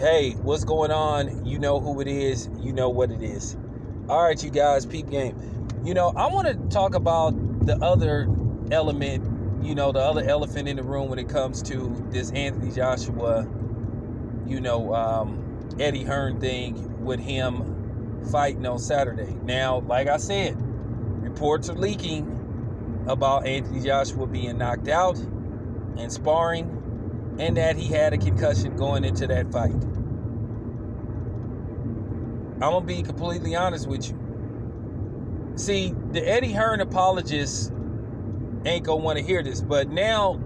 Hey, what's going on? You know who it is. You know what it is. All right, you guys, peep game. I want to talk about the other element, the other elephant in the room when it comes to this Anthony Joshua, Eddie Hearn thing with him fighting on Saturday. Now, like I said, reports are leaking about Anthony Joshua being knocked out and sparring, and that he had a concussion going into that fight. I'm going to be completely honest with you. See, the Eddie Hearn apologists ain't going to want to hear this, but now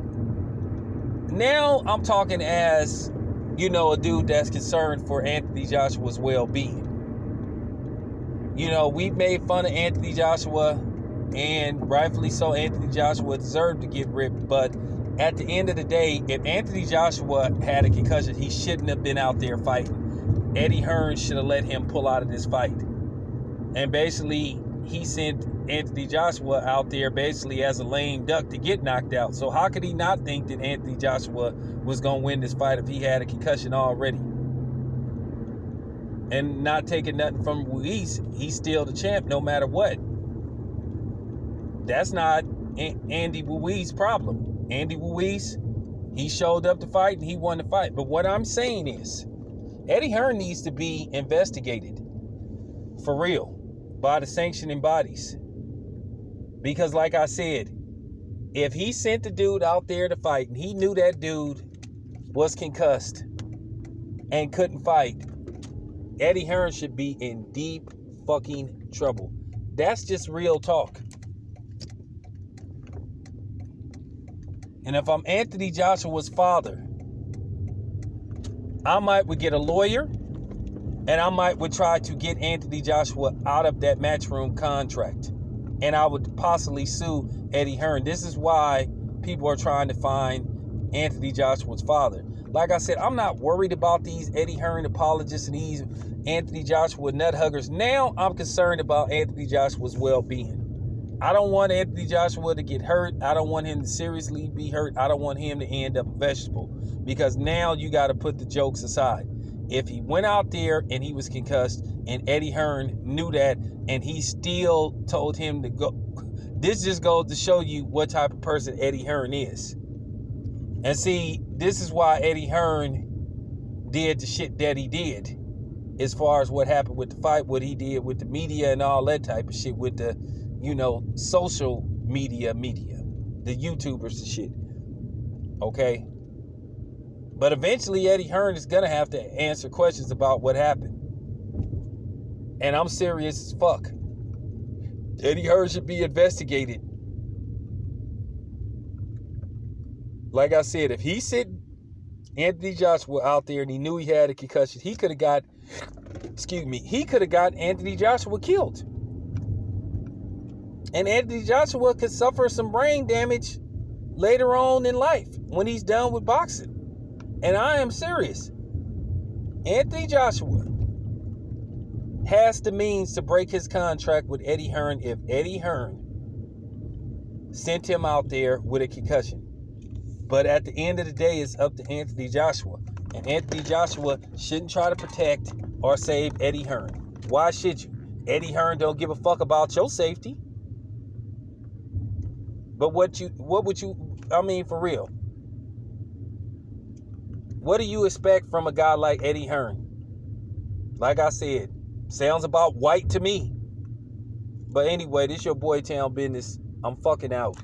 I'm talking as, a dude that's concerned for Anthony Joshua's well-being. We've made fun of Anthony Joshua, and rightfully so, Anthony Joshua deserved to get ripped, but at the end of the day, if Anthony Joshua had a concussion, he shouldn't have been out there fighting. Eddie Hearn should have let him pull out of this fight. And basically, he sent Anthony Joshua out there basically as a lame duck to get knocked out. So how could he not think that Anthony Joshua was going to win this fight if he had a concussion already? And not taking nothing from Ruiz, he's still the champ no matter what. That's not Andy Ruiz's problem. Andy Ruiz, he showed up to fight and he won the fight. But what I'm saying is, Eddie Hearn needs to be investigated for real by the sanctioning bodies. Because like I said, if he sent the dude out there to fight and he knew that dude was concussed and couldn't fight, Eddie Hearn should be in deep fucking trouble. That's just real talk. And if I'm Anthony Joshua's father, I would get a lawyer, and I would try to get Anthony Joshua out of that matchroom contract. And I would possibly sue Eddie Hearn. This is why people are trying to find Anthony Joshua's father. Like I said, I'm not worried about these Eddie Hearn apologists and these Anthony Joshua nut huggers. Now I'm concerned about Anthony Joshua's well-being. I don't want Anthony Joshua to get hurt. I don't want him to seriously be hurt. I don't want him to end up a vegetable. Because now you got to put the jokes aside. If he went out there and he was concussed and Eddie Hearn knew that and he still told him to go, this just goes to show you what type of person Eddie Hearn is. And see, this is why Eddie Hearn did the shit that he did. As far as what happened with the fight, what he did with the media and all that type of shit with the social media, the YouTubers and shit. Okay? But eventually Eddie Hearn is going to have to answer questions about what happened. And I'm serious as fuck. Eddie Hearn should be investigated. Like I said, if he sent Anthony Joshua out there and he knew he had a concussion, he could have got Anthony Joshua killed. And Anthony Joshua could suffer some brain damage later on in life when he's done with boxing. And I am serious. Anthony Joshua has the means to break his contract with Eddie Hearn if Eddie Hearn sent him out there with a concussion. But at the end of the day, it's up to Anthony Joshua. And Anthony Joshua shouldn't try to protect or save Eddie Hearn. Why should you? Eddie Hearn don't give a fuck about your safety. But for real, what do you expect from a guy like Eddie Hearn? Like I said, sounds about white to me. But anyway, this your boy Town Business. I'm fucking out.